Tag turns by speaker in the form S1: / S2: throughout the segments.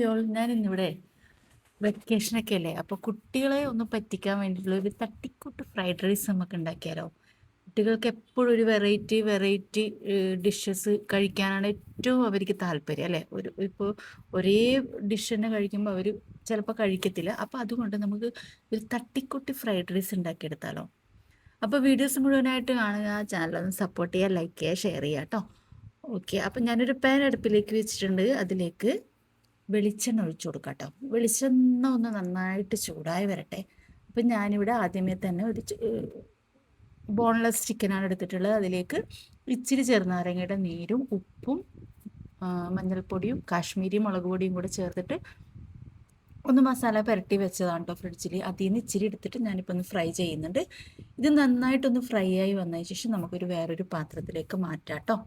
S1: Y'all ഞാൻ ഇന്നിവിടെ വെക്കേഷനൊക്കെ അല്ലേ, അപ്പോൾ കുട്ടികളെ ഒന്ന് പറ്റിക്കാൻ വേണ്ടിയിട്ടുള്ള ഒരു തട്ടിക്കൂട്ട് ഫ്രൈഡ് റൈസ് നമുക്ക് ഉണ്ടാക്കിയാലോ. കുട്ടികൾക്ക് എപ്പോഴും ഒരു വെറൈറ്റി വെറൈറ്റി ഡിഷസ് കഴിക്കാനാണ് ഏറ്റവും അവർക്ക് താല്പര്യം അല്ലേ. ഇപ്പോൾ ഒരേ ഡിഷ് തന്നെ കഴിക്കുമ്പോൾ അവർ ചിലപ്പോൾ കഴിക്കത്തില്ല. അപ്പോൾ അതുകൊണ്ട് നമുക്ക് ഒരു തട്ടിക്കൂട്ട് ഫ്രൈഡ് റൈസ് ഉണ്ടാക്കിയെടുത്താലോ. അപ്പോൾ വീഡിയോസ് മുഴുവനായിട്ട് കാണുക, ചാനലൊന്ന് സപ്പോർട്ട് ചെയ്യുക, ലൈക്ക് ചെയ്യുക, ഷെയർ ചെയ്യുക കേട്ടോ. ഓക്കെ, അപ്പം ഞാനൊരു പാൻ അടുപ്പിലേക്ക് വെച്ചിട്ടുണ്ട്. അതിലേക്ക് വെളിച്ചെണ്ണ ഒഴിച്ചു കൊടുക്കാം കേട്ടോ. വെളിച്ചെണ്ണ ഒന്ന് നന്നായിട്ട് ചൂടായി വരട്ടെ. അപ്പം ഞാനിവിടെ ആദ്യമേ തന്നെ ഒരു ബോൺലെസ് ചിക്കനാണ് എടുത്തിട്ടുള്ളത്. അതിലേക്ക് ഇച്ചിരി ചെറുനാരങ്ങയുടെ നീരും ഉപ്പും മഞ്ഞൾപ്പൊടിയും കാശ്മീരി മുളക് പൊടിയും കൂടെ ചേർത്തിട്ട് ഒന്ന് മസാല പുരട്ടി വെച്ചതാണ് കേട്ടോ ഫ്രിഡ്ജിൽ. അതിൽ നിന്ന് ഇച്ചിരി എടുത്തിട്ട് ഞാനിപ്പോൾ ഒന്ന് ഫ്രൈ ചെയ്യുന്നുണ്ട്. ഇത് നന്നായിട്ടൊന്ന് ഫ്രൈ ആയി വന്നതിന് ശേഷം നമുക്കൊരു വേറൊരു പാത്രത്തിലേക്ക് മാറ്റാം കേട്ടോ.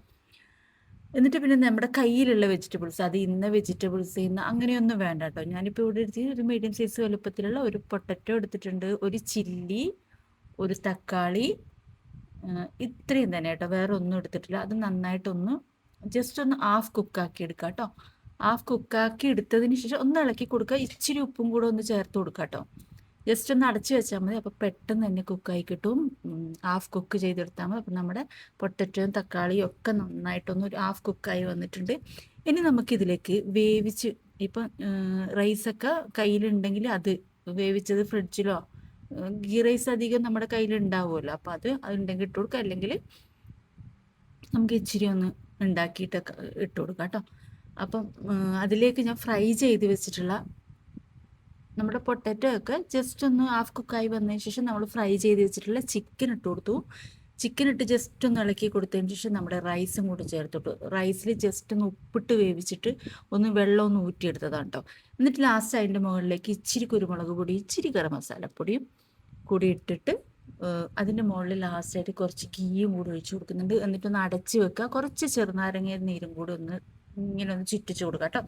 S1: എന്നിട്ട് പിന്നെ നമ്മുടെ കയ്യിലുള്ള വെജിറ്റബിൾസ്, അത് ഇന്ന വെജിറ്റബിൾസ് ഇന്ന് അങ്ങനെയൊന്നും വേണ്ട കേട്ടോ. ഞാനിപ്പോൾ ഇവിടെ എടുത്ത് ഒരു മീഡിയം സൈസ് വലുപ്പത്തിലുള്ള ഒരു പൊട്ടറ്റോ എടുത്തിട്ടുണ്ട്, ഒരു ചില്ലി, ഒരു തക്കാളി, ഇത്രയും തന്നെ കേട്ടോ. വേറെ ഒന്നും എടുത്തിട്ടില്ല. അത് നന്നായിട്ടൊന്ന് ജസ്റ്റ് ഒന്ന് ഹാഫ് കുക്കാക്കി എടുക്കുക കേട്ടോ. ഹാഫ് കുക്കാക്കി എടുത്തതിന് ശേഷം ഒന്ന് ഇളക്കി കൊടുക്കുക. ഇച്ചിരി ഉപ്പും കൂടെ ഒന്ന് ചേർത്ത് കൊടുക്കുക കേട്ടോ. ജസ്റ്റ് ഒന്ന് അടച്ചു വെച്ചാൽ മതി. അപ്പോൾ പെട്ടെന്ന് തന്നെ കുക്കായി കിട്ടും. ഹാഫ് കുക്ക് ചെയ്തെടുത്താൽ മതി. അപ്പം നമ്മുടെ പൊട്ടറ്റോയും തക്കാളിയും ഒക്കെ നന്നായിട്ടൊന്ന് ഒരു ഹാഫ് കുക്കായി വന്നിട്ടുണ്ട്. ഇനി നമുക്കിതിലേക്ക് വേവിച്ച്, ഇപ്പം റൈസൊക്കെ കയ്യിലുണ്ടെങ്കിൽ അത് വേവിച്ചത് ഫ്രിഡ്ജിലോ, ഗീ റൈസ് അധികം നമ്മുടെ കയ്യിൽ ഉണ്ടാവുമല്ലോ, അപ്പോൾ അതുണ്ടെങ്കിൽ ഇട്ട് കൊടുക്കുക. അല്ലെങ്കിൽ നമുക്ക് ഇച്ചിരി ഒന്ന് ഉണ്ടാക്കിയിട്ടൊക്കെ ഇട്ട് കൊടുക്കാം കേട്ടോ. അപ്പം അതിലേക്ക് ഞാൻ ഫ്രൈ ചെയ്ത് വെച്ചിട്ടുള്ള നമ്മുടെ പൊട്ടാറ്റോ ഒക്കെ ജസ്റ്റ് ഒന്ന് ഹാഫ് കുക്കായി വന്നതിന് ശേഷം നമ്മൾ ഫ്രൈ ചെയ്ത് വെച്ചിട്ടുള്ള ചിക്കൻ ഇട്ട് കൊടുത്തു. ചിക്കൻ ഇട്ട് ജസ്റ്റ് ഒന്ന് ഇളക്കി കൊടുത്തതിന് ശേഷം നമ്മുടെ റൈസും കൂടി ചേർത്തിട്ടു. റൈസിൽ ജസ്റ്റ് ഒന്ന് ഉപ്പിട്ട് വേവിച്ചിട്ട് ഒന്ന് വെള്ളം ഒന്ന് ഊറ്റിയെടുത്തതാണ് കേട്ടോ. എന്നിട്ട് ലാസ്റ്റ് അതിൻ്റെ മുകളിലേക്ക് ഇച്ചിരി കുരുമുളക് പൊടി, ഇച്ചിരി ഗരം മസാലപ്പൊടിയും കൂടി ഇട്ടിട്ട് അതിൻ്റെ മുകളിൽ ലാസ്റ്റായിട്ട് കുറച്ച് ഗീയും കൂടി ഒഴിച്ചു കൊടുക്കുന്നുണ്ട്. എന്നിട്ടൊന്ന് അടച്ച് വെക്കുക. കുറച്ച് ചെറുനാരങ്ങ നീരും കൂടി ഒന്ന് ഇങ്ങനെ ഒന്ന് ചുറ്റിച്ച് കൊടുക്കുക കേട്ടോ.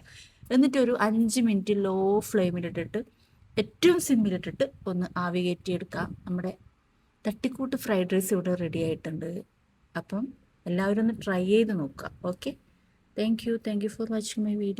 S1: എന്നിട്ട് ഒരു 5 മിനിറ്റ് ലോ ഫ്ലെയിമിലിട്ടിട്ട് ഏറ്റവും സിമ്മിലിട്ടിട്ട് ഒന്ന് ആവി കയറ്റിയെടുക്കാം. നമ്മുടെ തട്ടിക്കൂട്ട് ഫ്രൈഡ് റൈസ് ഇവിടെ റെഡി ആയിട്ടുണ്ട്. അപ്പം എല്ലാവരും ഒന്ന് ട്രൈ ചെയ്ത് നോക്കുക. Okay, thank you for watching my video.